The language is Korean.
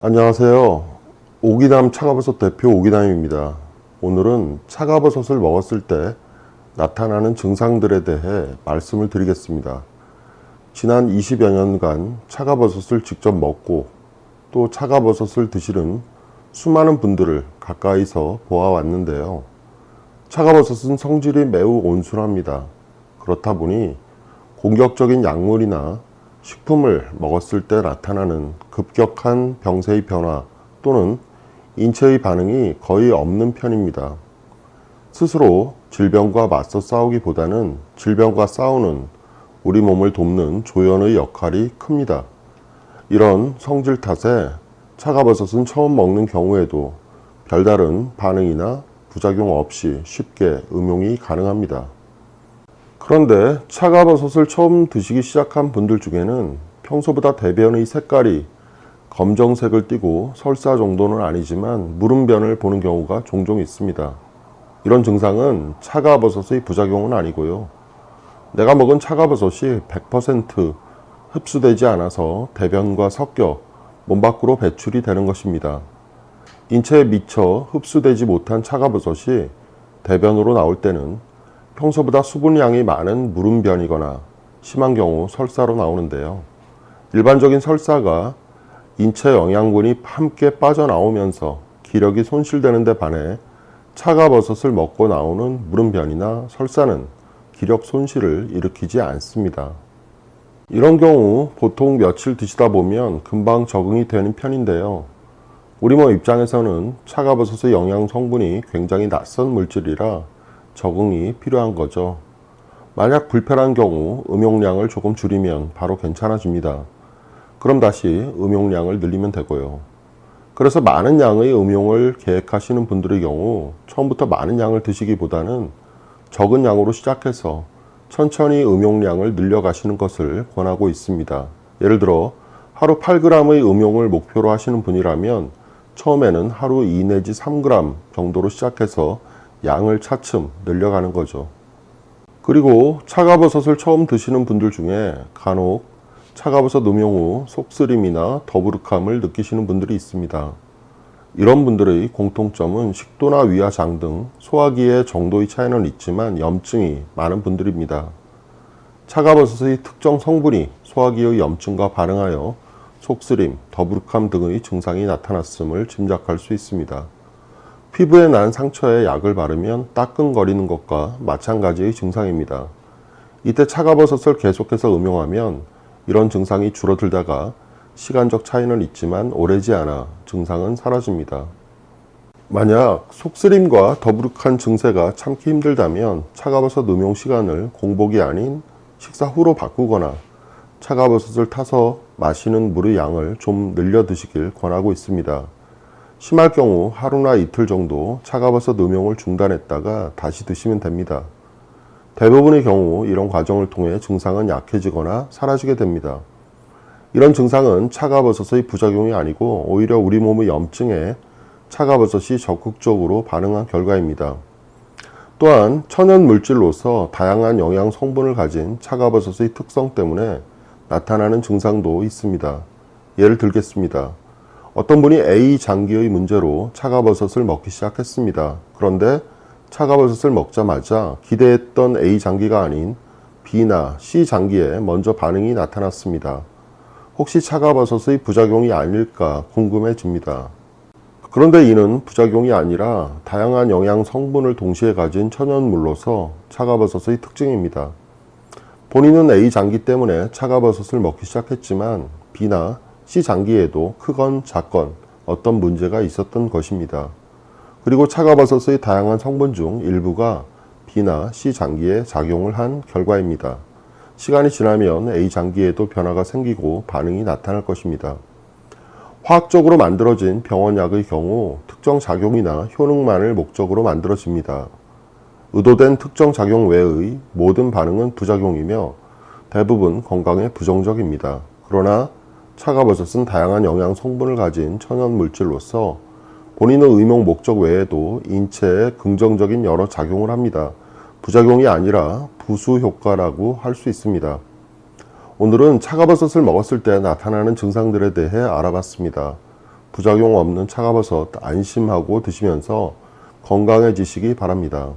안녕하세요. 오기남 차가버섯 대표 오기남입니다. 오늘은 차가버섯을 먹었을 때 나타나는 증상들에 대해 말씀을 드리겠습니다. 지난 20여 년간 차가버섯을 직접 먹고 또 차가버섯을 드시는 수많은 분들을 가까이서 보아왔는데요. 차가버섯은 성질이 매우 온순합니다. 그렇다 보니 공격적인 약물이나 식품을 먹었을 때 나타나는 급격한 병세의 변화 또는 인체의 반응이 거의 없는 편입니다. 스스로 질병과 맞서 싸우기보다는 질병과 싸우는 우리 몸을 돕는 조연의 역할이 큽니다. 이런 성질 탓에 차가버섯은 처음 먹는 경우에도 별다른 반응이나 부작용 없이 쉽게 음용이 가능합니다. 그런데 차가버섯을 처음 드시기 시작한 분들 중에는 평소보다 대변의 색깔이 검정색을 띠고 설사 정도는 아니지만 무름변을 보는 경우가 종종 있습니다. 이런 증상은 차가버섯의 부작용은 아니고요. 내가 먹은 차가버섯이 100% 흡수되지 않아서 대변과 섞여 몸 밖으로 배출이 되는 것입니다. 인체에 미처 흡수되지 못한 차가버섯이 대변으로 나올 때는 평소보다 수분량이 많은 무름변이거나 심한 경우 설사로 나오는데요. 일반적인 설사가 인체 영양분이 함께 빠져나오면서 기력이 손실되는 데 반해 차가버섯을 먹고 나오는 무름변이나 설사는 기력 손실을 일으키지 않습니다. 이런 경우 보통 며칠 드시다 보면 금방 적응이 되는 편인데요. 우리 몸 입장에서는 차가버섯의 영양 성분이 굉장히 낯선 물질이라 적응이 필요한 거죠. 만약 불편한 경우 음용량을 조금 줄이면 바로 괜찮아집니다. 그럼 다시 음용량을 늘리면 되고요. 그래서 많은 양의 음용을 계획하시는 분들의 경우 처음부터 많은 양을 드시기보다는 적은 양으로 시작해서 천천히 음용량을 늘려가시는 것을 권하고 있습니다. 예를 들어 하루 8g의 음용을 목표로 하시는 분이라면 처음에는 하루 2 내지 3g 정도로 시작해서 양을 차츰 늘려가는 거죠. 그리고 차가버섯을 처음 드시는 분들 중에 간혹 차가버섯 음용 후 속쓰림이나 더부룩함을 느끼시는 분들이 있습니다. 이런 분들의 공통점은 식도나 위와 장 등 소화기의 정도의 차이는 있지만 염증이 많은 분들입니다. 차가버섯의 특정 성분이 소화기의 염증과 반응하여 속쓰림, 더부룩함 등의 증상이 나타났음을 짐작할 수 있습니다. 피부에 난 상처에 약을 바르면 따끔거리는 것과 마찬가지의 증상입니다. 이때 차가버섯을 계속해서 음용하면 이런 증상이 줄어들다가 시간적 차이는 있지만 오래지 않아 증상은 사라집니다. 만약 속쓰림과 더부룩한 증세가 참기 힘들다면 차가버섯 음용 시간을 공복이 아닌 식사 후로 바꾸거나 차가버섯을 타서 마시는 물의 양을 좀 늘려 드시길 권하고 있습니다. 심할 경우 하루나 이틀 정도 차가버섯 음용을 중단했다가 다시 드시면 됩니다. 대부분의 경우 이런 과정을 통해 증상은 약해지거나 사라지게 됩니다. 이런 증상은 차가버섯의 부작용이 아니고 오히려 우리 몸의 염증에 차가버섯이 적극적으로 반응한 결과입니다. 또한 천연 물질로서 다양한 영양 성분을 가진 차가버섯의 특성 때문에 나타나는 증상도 있습니다. 예를 들겠습니다. 어떤 분이 A 장기의 문제로 차가버섯을 먹기 시작했습니다. 그런데 차가버섯을 먹자마자 기대했던 A 장기가 아닌 B나 C 장기에 먼저 반응이 나타났습니다. 혹시 차가버섯의 부작용이 아닐까 궁금해집니다. 그런데 이는 부작용이 아니라 다양한 영양 성분을 동시에 가진 천연물로서 차가버섯의 특징입니다. 본인은 A 장기 때문에 차가버섯을 먹기 시작했지만 B나 C 장기에도 크건 작건 어떤 문제가 있었던 것입니다. 그리고 차가버섯의 다양한 성분 중 일부가 B나 C 장기에 작용을 한 결과입니다. 시간이 지나면 A 장기에도 변화가 생기고 반응이 나타날 것입니다. 화학적으로 만들어진 병원약의 경우 특정 작용이나 효능만을 목적으로 만들어집니다. 의도된 특정 작용 외의 모든 반응은 부작용이며 대부분 건강에 부정적입니다. 그러나 차가버섯은 다양한 영양 성분을 가진 천연 물질로서 본인의 의용 목적 외에도 인체에 긍정적인 여러 작용을 합니다. 부작용이 아니라 부수 효과라고 할 수 있습니다. 오늘은 차가버섯을 먹었을 때 나타나는 증상들에 대해 알아봤습니다. 부작용 없는 차가버섯 안심하고 드시면서 건강해지시기 바랍니다.